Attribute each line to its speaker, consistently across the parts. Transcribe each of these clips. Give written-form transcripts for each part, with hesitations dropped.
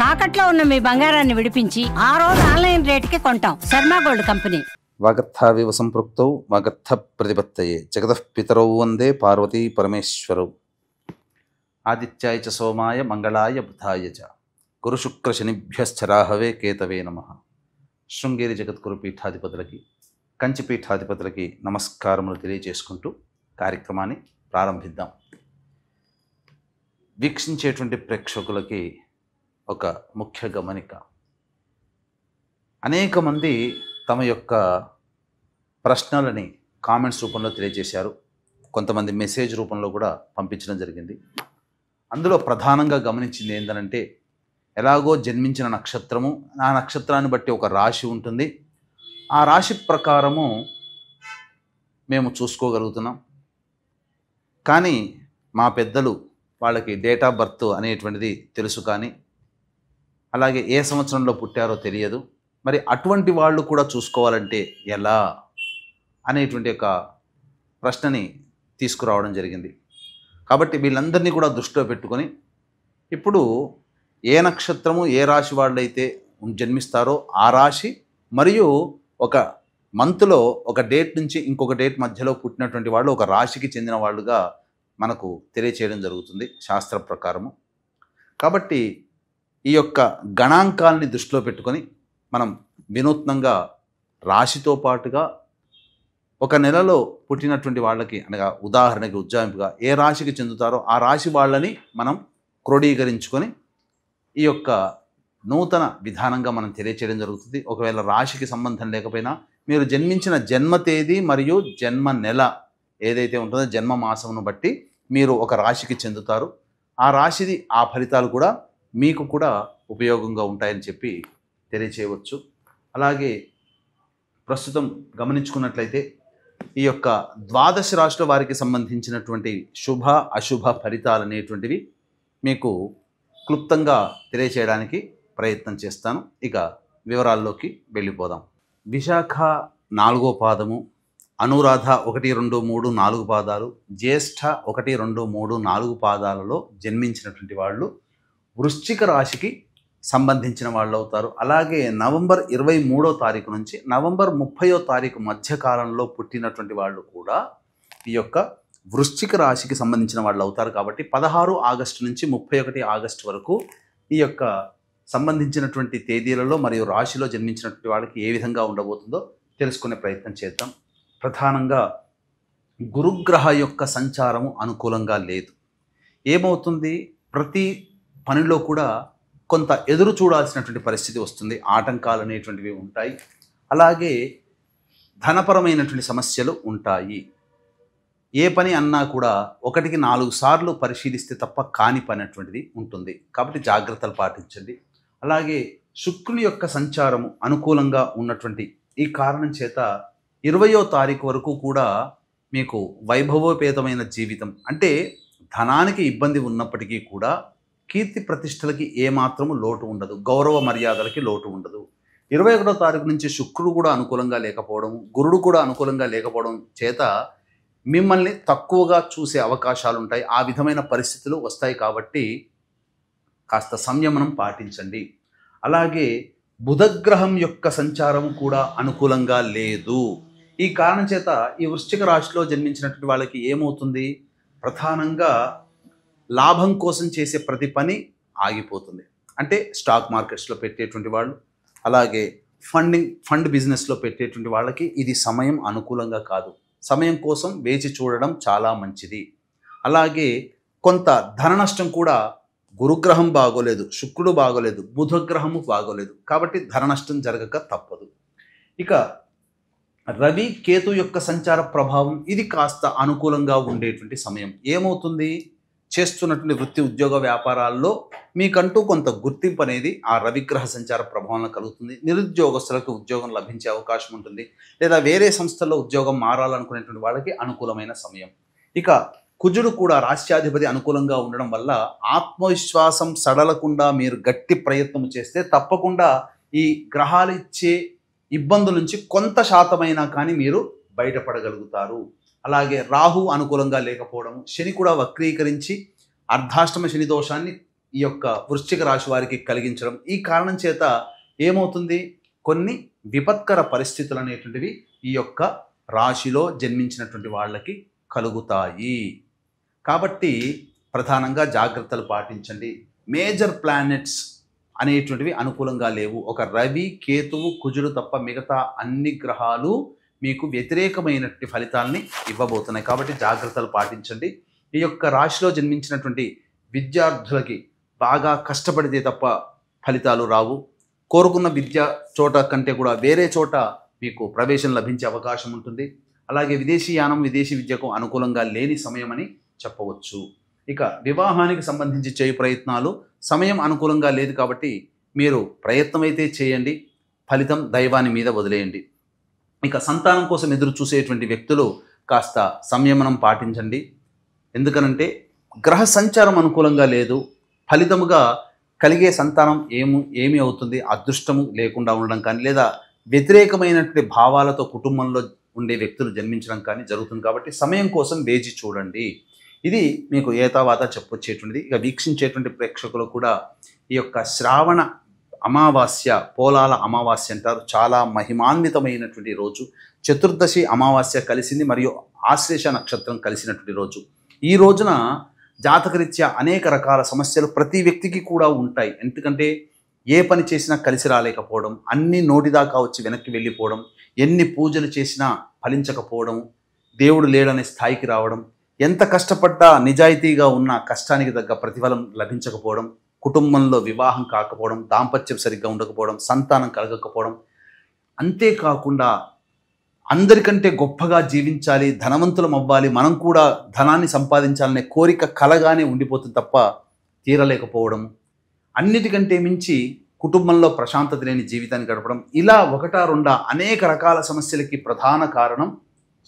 Speaker 1: తాకట్లో ఉన్న మీ బంగారాన్ని విడిపించి ఆ రోజు ఆన్లైన్ రేటుకి కొంటాం. Sharma gold company.
Speaker 2: వాగర్థావివ సంపృక్తౌ వాగర్థ ప్రతిపత్తయే జగతః పితరౌ వందే పార్వతీ పరమేశ్వరౌ. ఆదిత్యాయ చ సోమాయ మంగళాయ బుధాయ చ గురుశుక్ర శనిభ్యశ్చరాహవే కేతవే నమః. శృంగేరి జగద్గురు పీఠాధిపతులకి, కంచి పీఠాధిపతులకి నమస్కారములు తెలియజేసుకుంటూ కార్యక్రమాన్ని ప్రారంభిద్దాం. వీక్షించేటువంటి ప్రేక్షకులకి ఒక ముఖ్య గమనిక. అనేక మంది తమ యొక్క ప్రశ్నలని కామెంట్స్ రూపంలో తెలియజేశారు. కొంతమంది మెసేజ్ రూపంలో కూడా పంపించడం జరిగింది. అందులో ప్రధానంగా గమనించింది ఏంటంటే, ఎలాగో జన్మించిన నక్షత్రము, ఆ నక్షత్రాన్ని బట్టి ఒక రాశి ఉంటుంది, ఆ రాశి ప్రకారము మేము చూసుకోగలుగుతున్నాం. కానీ మా పెద్దలు వాళ్ళకి డేట్ ఆఫ్ బర్త్ అనేటువంటిది తెలుసు, కానీ అలాగే ఏ సంవత్సరంలో పుట్టారో తెలియదు. మరి అటువంటి వాళ్ళు కూడా చూసుకోవాలంటే ఎలా అనేటువంటి ఒక ప్రశ్నని తీసుకురావడం జరిగింది. కాబట్టి వీళ్ళందరినీ కూడా దృష్టిలో పెట్టుకొని, ఇప్పుడు ఏ నక్షత్రము ఏ రాశి వాళ్ళైతే జన్మిస్తారో ఆ రాశి మరియు ఒక మంత్లో ఒక డేట్ నుంచి ఇంకొక డేట్ మధ్యలో పుట్టినటువంటి వాళ్ళు ఒక రాశికి చెందిన వాళ్ళుగా మనకు తెలియచేయడం జరుగుతుంది శాస్త్ర ప్రకారము. కాబట్టి ఈ యొక్క గణాంకాలని దృష్టిలో పెట్టుకొని మనం వినూత్నంగా రాశితో పాటుగా ఒక నెలలో పుట్టినటువంటి వాళ్ళకి, అనగా ఉదాహరణకి ఉజ్జాయింపుగా ఏ రాశికి చెందుతారో ఆ రాశి వాళ్ళని మనం క్రోడీకరించుకొని ఈ యొక్క నూతన విధానంగా మనం తెలియచేయడం జరుగుతుంది. ఒకవేళ రాశికి సంబంధం లేకపోయినా మీరు జన్మించిన జన్మ తేదీ మరియు జన్మ నెల ఏదైతే ఉంటుందో జన్మ మాసమును బట్టి మీరు ఒక రాశికి చెందుతారు. ఆ రాశిది ఆ ఫలితాలు కూడా మీకు కూడా ఉపయోగంగా ఉంటాయని చెప్పి తెలియచేయవచ్చు. అలాగే ప్రస్తుతం గమనించుకున్నట్లయితే ఈ యొక్క ద్వాదశ రాశుల వారికి సంబంధించినటువంటి శుభ అశుభ ఫలితాలు అనేటువంటివి మీకు క్లుప్తంగా తెలియచేయడానికి ప్రయత్నం చేస్తాను. ఇక వివరాల్లోకి వెళ్ళిపోదాం. విశాఖ 4వ పాదము, అనురాధ 1, 2, 3, 4 పాదాలు, జ్యేష్ఠ 1, 2, 3, 4 పాదాలలో జన్మించినటువంటి వాళ్ళు వృశ్చిక రాశికి సంబంధించిన వాళ్ళు అవుతారు. అలాగే నవంబర్ 23వ తారీఖు నుంచి నవంబర్ 30వ తారీఖు మధ్యకాలంలో పుట్టినటువంటి వాళ్ళు కూడా ఈ యొక్క వృశ్చిక రాశికి సంబంధించిన వాళ్ళు అవుతారు. కాబట్టి 16 ఆగస్టు నుంచి 31 ఆగస్టు వరకు ఈ యొక్క సంబంధించినటువంటి తేదీలలో మరియు రాశిలో జన్మించినటువంటి వాళ్ళకి ఏ విధంగా ఉండబోతుందో తెలుసుకునే ప్రయత్నం చేద్దాం. ప్రధానంగా గురుగ్రహ యొక్క సంచారము అనుకూలంగా లేదు. ఏమవుతుంది, ప్రతి పనిలో కూడా కొంత ఎదురు చూడాల్సినటువంటి పరిస్థితి వస్తుంది. ఆటంకాలు అనేటువంటివి ఉంటాయి. అలాగే ధనపరమైనటువంటి సమస్యలు ఉంటాయి. ఏ పని అన్నా కూడా 1కి 4 సార్లు పరిశీలిస్తే తప్ప కాని పని అటువంటిది ఉంటుంది. కాబట్టి జాగ్రత్తలు పాటించండి. అలాగే శుక్రుని యొక్క సంచారము అనుకూలంగా ఉన్నటువంటి ఈ కారణం చేత 20వ తారీఖు వరకు కూడా మీకు వైభవోపేతమైన జీవితం, అంటే ధనానికి ఇబ్బంది ఉన్నప్పటికీ కూడా కీర్తి ప్రతిష్టలకి ఏమాత్రము లోటు ఉండదు, గౌరవ మర్యాదలకి లోటు ఉండదు. 21వ తారీఖు నుంచి శుక్రుడు కూడా అనుకూలంగా లేకపోవడం, గురుడు కూడా అనుకూలంగా లేకపోవడం చేత మిమ్మల్ని తక్కువగా చూసే అవకాశాలు ఉంటాయి. ఆ విధమైన పరిస్థితులు వస్తాయి. కాబట్టి కాస్త సంయమనం పాటించండి. అలాగే బుధగ్రహం యొక్క సంచారం కూడా అనుకూలంగా లేదు. ఈ కారణం చేత ఈ వృశ్చిక రాశిలో జన్మించినటువంటి వాళ్ళకి ఏమవుతుంది, ప్రధానంగా లాభం కోసం చేసే ప్రతి పని ఆగిపోతుంది. అంటే స్టాక్ మార్కెట్స్లో పెట్టేటువంటి వాళ్ళు, అలాగే ఫండ్ బిజినెస్లో పెట్టేటువంటి వాళ్ళకి ఇది సమయం అనుకూలంగా కాదు. సమయం కోసం వేచి చూడడం చాలా మంచిది. అలాగే కొంత ధన నష్టం కూడా, గురుగ్రహం బాగోలేదు, శుక్రుడు బాగోలేదు, బుధగ్రహము బాగోలేదు. కాబట్టి ధన నష్టం జరగక తప్పదు. ఇక రవి కేతు యొక్క సంచార ప్రభావం ఇది కాస్త అనుకూలంగా ఉండేటువంటి సమయం. ఏమవుతుంది, చేస్తున్నటువంటి వృత్తి ఉద్యోగ వ్యాపారాల్లో మీకంటూ కొంత గుర్తింపు అనేది ఆ రవిగ్రహ సంచార ప్రభావంలో కలుగుతుంది. నిరుద్యోగస్తులకు ఉద్యోగం లభించే అవకాశం ఉంటుంది. లేదా వేరే సంస్థల్లో ఉద్యోగం మారాలనుకునేటువంటి వాళ్ళకి అనుకూలమైన సమయం. ఇక కుజుడు కూడా రాష్ట్రాధిపతి అనుకూలంగా ఉండడం వల్ల ఆత్మవిశ్వాసం సడలకుండా మీరు గట్టి ప్రయత్నం చేస్తే తప్పకుండా ఈ గ్రహాలు ఇచ్చే ఇబ్బందుల నుంచి కొంత శాతమైనా కానీ మీరు బయటపడగలుగుతారు. అలాగే రాహు అనుకూలంగా లేకపోవడం, శని కూడా వక్రీకరించి అర్ధాష్టమ శని దోషాన్ని ఈ యొక్క వృశ్చిక రాశి వారికి కలిగించడం, ఈ కారణం చేత ఏమవుతుంది, కొన్ని విపత్కర పరిస్థితులు అనేటువంటివి ఈ యొక్క రాశిలో జన్మించినటువంటి వాళ్ళకి కలుగుతాయి. కాబట్టి ప్రధానంగా జాగ్రత్తలు పాటించండి. మేజర్ ప్లానెట్స్ అనేటువంటివి అనుకూలంగా లేవు. ఒక రవి, కేతువు, కుజుడు తప్ప మిగతా అన్ని గ్రహాలు మీకు వ్యతిరేకమైనటువంటి ఫలితాలని ఇవ్వబోతున్నాయి. కాబట్టి జాగ్రత్తలు పాటించండి. ఈ యొక్క రాశిలో జన్మించినటువంటి విద్యార్థులకి బాగా కష్టపడితే తప్ప ఫలితాలు రావు. కోరుకున్న విద్య చోట కంటే కూడా వేరే చోట మీకు ప్రవేశం లభించే అవకాశం ఉంటుంది. అలాగే విదేశీయానం, విదేశీ విద్యకు అనుకూలంగా లేని సమయం అని చెప్పవచ్చు. ఇక వివాహానికి సంబంధించి చేయు ప్రయత్నాలు సమయం అనుకూలంగా లేదు కాబట్టి మీరు ప్రయత్నం అయితే చేయండి, ఫలితం దైవాన్ని మీద వదిలేయండి. ఇక సంతానం కోసం ఎదురు చూసేటువంటి వ్యక్తులు కాస్త సంయమనం పాటించండి. ఎందుకనంటే గ్రహ సంచారం అనుకూలంగా లేదు, ఫలితముగా కలిగే సంతానం ఏమి అవుతుంది, అదృష్టము లేకుండా ఉండడం కానీ లేదా వ్యతిరేకమైనటువంటి భావాలతో కుటుంబంలో ఉండే వ్యక్తులు జన్మించడం కానీ జరుగుతుంది. కాబట్టి సమయం కోసం వేచి చూడండి. ఇది మీకు ఏతావాత చెప్పొచ్చేటువంటిది. ఇక వీక్షించేటువంటి ప్రేక్షకులు కూడా ఈ యొక్క శ్రావణ అమావాస్య, పోలాల అమావాస్య అంటారు, చాలా మహిమాన్వితమైనటువంటి రోజు. చతుర్దశి అమావాస్య కలిసింది మరియు ఆశ్లేష నక్షత్రం కలిసినటువంటి రోజు. ఈ రోజున జాతకరీత్యా అనేక రకాల సమస్యలు ప్రతి వ్యక్తికి కూడా ఉంటాయి. ఎందుకంటే ఏ పని చేసినా కలిసి రాలేకపోవడం, అన్ని నోటిదాకా వచ్చి వెనక్కి వెళ్ళిపోవడం, ఎన్ని పూజలు చేసినా ఫలించకపోవడం, దేవుడు లేడనే స్థాయికి రావడం, ఎంత కష్టపడ్డా నిజాయితీగా ఉన్న కష్టానికి తగ్గ ప్రతిఫలం లభించకపోవడం, కుటుంబంలో వివాహం కాకపోవడం, దాంపత్యం సరిగ్గా ఉండకపోవడం, సంతానం కలగకపోవడం, అంతేకాకుండా అందరికంటే గొప్పగా జీవించాలి, ధనవంతులం అవ్వాలి, మనం కూడా ధనాన్ని సంపాదించాలనే కోరిక కలగానే ఉండిపోతుంది తప్ప తీరలేకపోవడం, అన్నిటికంటే మించి కుటుంబంలో ప్రశాంతత లేని జీవితాన్ని గడపడం, ఇలా ఒకటా రెండా అనేక రకాల సమస్యలకి ప్రధాన కారణం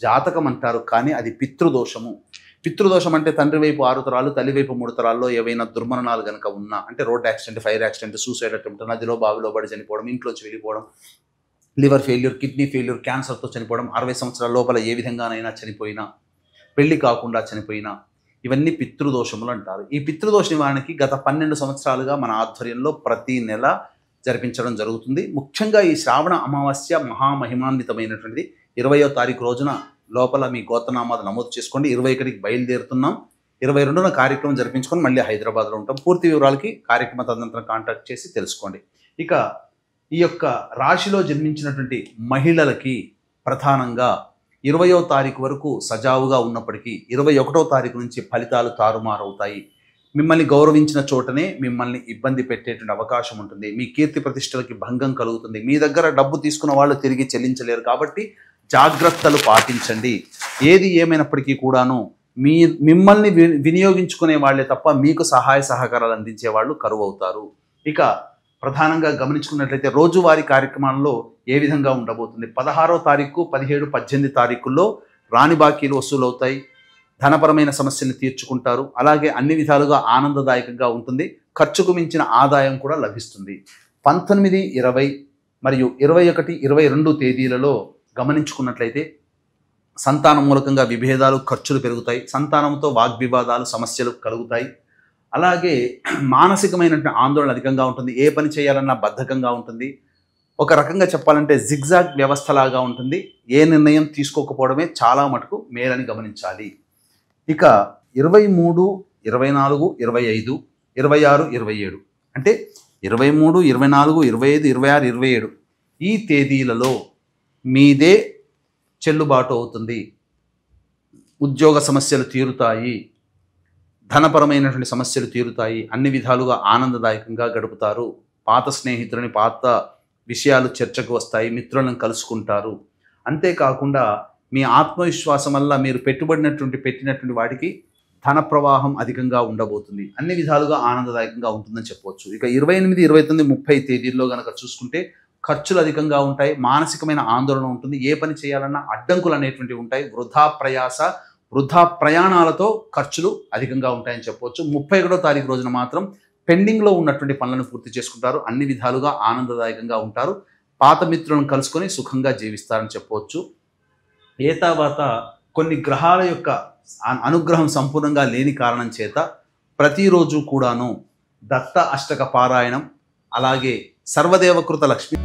Speaker 2: జాతకం అంటారు. కానీ అది పితృదోషము. పితృదోషం అంటే తండ్రి వైపు 6 తరాలు, తల్లి వైపు 3 తరాల్లో ఏవైనా దుర్మరణాలు కనుక ఉన్నా, అంటే road accident, fire accident, suicide attempt, నదిలో బావిలో పడి చనిపోవడం, ఇంట్లోంచి వెళ్ళిపోవడం, లివర్ ఫెయిల్యూర్, కిడ్నీ ఫెయిల్యూర్, క్యాన్సర్తో చనిపోవడం, 60 సంవత్సరాల లోపల ఏ విధంగానైనా చనిపోయినా, పెళ్లి కాకుండా చనిపోయినా, ఇవన్నీ పితృదోషములు అంటారు. ఈ పితృదోష నివారణకి గత 12 సంవత్సరాలుగా మన ఆధ్వర్యంలో ప్రతి నెల జరిపించడం జరుగుతుంది. ముఖ్యంగా ఈ శ్రావణ అమావాస్య మహామహిమాన్వితమైనటువంటిది. 20వ తారీఖు రోజున లోపల మీ గోత్రనామాలు నమోదు చేసుకోండి. 21కి బయలుదేరుతున్నాం. 22న కార్యక్రమం జరిపించుకొని మళ్ళీ హైదరాబాద్లో ఉంటాం. పూర్తి వివరాలకి కార్యక్రమ తదనంతరం కాంటాక్ట్ చేసి తెలుసుకోండి. ఇక ఈ యొక్క రాశిలో జన్మించినటువంటి మహిళలకి ప్రధానంగా 20వ తారీఖు వరకు సజావుగా ఉన్నప్పటికీ 21వ తారీఖు నుంచి ఫలితాలు తారుమారవుతాయి. మిమ్మల్ని గౌరవించిన చోటనే మిమ్మల్ని ఇబ్బంది పెట్టేటువంటి అవకాశం ఉంటుంది. మీ కీర్తి ప్రతిష్టలకి భంగం కలుగుతుంది. మీ దగ్గర డబ్బు తీసుకున్న వాళ్ళు తిరిగి చెల్లించలేరు. కాబట్టి జాగ్రత్తలు పాటించండి. ఏది ఏమైనప్పటికీ కూడాను మిమ్మల్ని వినియోగించుకునే వాళ్ళే తప్ప మీకు సహాయ సహకారాలు అందించే వాళ్ళు కరువు అవుతారు. ఇక ప్రధానంగా గమనించుకున్నట్లయితే రోజువారీ కార్యక్రమాల్లో ఏ విధంగా ఉండబోతుంది, 16వ తారీఖు, 17, 18 తారీఖుల్లో రాని బాకీలు వసూలవుతాయి. ధనపరమైన సమస్యలను తీర్చుకుంటారు. అలాగే అన్ని విధాలుగా ఆనందదాయకంగా ఉంటుంది. ఖర్చుకు మించిన ఆదాయం కూడా లభిస్తుంది. 19, 20 మరియు 21, 22 తేదీలలో గమనించుకున్నట్లయితే సంతానం మూలకంగా విభేదాలు, ఖర్చులు పెరుగుతాయి. సంతానంతో వాగ్వివాదాలు, సమస్యలు కలుగుతాయి. అలాగే మానసికమైనటువంటి ఆందోళన అధికంగా ఉంటుంది. ఏ పని చేయాలన్నా బద్ధకంగా ఉంటుంది. ఒక రకంగా చెప్పాలంటే జిగ్జాగ్ వ్యవస్థలాగా ఉంటుంది. ఏ నిర్ణయం తీసుకోకపోవడమే చాలా మటుకు మేలని గమనించాలి. ఇక 23, 24, 25, 26, 27 అంటే 23, 24, 25, 26, 27 ఈ తేదీలలో మీదే చెల్లుబాటు అవుతుంది. ఉద్యోగ సమస్యలు తీరుతాయి, ధనపరమైనటువంటి సమస్యలు తీరుతాయి, అన్ని విధాలుగా ఆనందదాయకంగా గడుపుతారు. పాత స్నేహితులని, పాత విషయాలు చర్చకు వస్తాయి, మిత్రులను కలుసుకుంటారు. అంతేకాకుండా మీ ఆత్మవిశ్వాసం వల్ల మీరు పెట్టినటువంటి వాటికి ధన ప్రవాహం అధికంగా ఉండబోతుంది. అన్ని విధాలుగా ఆనందదాయకంగా ఉంటుందని చెప్పవచ్చు. ఇక 28, 29, 30 తేదీల్లో కనుక చూసుకుంటే ఖర్చులు అధికంగా ఉంటాయి. మానసికమైన ఆందోళన ఉంటుంది. ఏ పని చేయాలన్నా అడ్డంకులు అనేటువంటివి ఉంటాయి. వృధా ప్రయాణాలతో ఖర్చులు అధికంగా ఉంటాయని చెప్పవచ్చు. 31వ తారీఖు రోజున మాత్రం పెండింగ్లో ఉన్నటువంటి పనులను పూర్తి చేసుకుంటారు. అన్ని విధాలుగా ఆనందదాయకంగా ఉంటారు. పాత మిత్రులను కలుసుకొని సుఖంగా జీవిస్తారని చెప్పవచ్చు. ఏ తర్వాత కొన్ని గ్రహాల యొక్క అనుగ్రహం సంపూర్ణంగా లేని కారణం చేత ప్రతిరోజు కూడాను దత్త అష్టక పారాయణం, అలాగే సర్వదేవకృత లక్ష్మి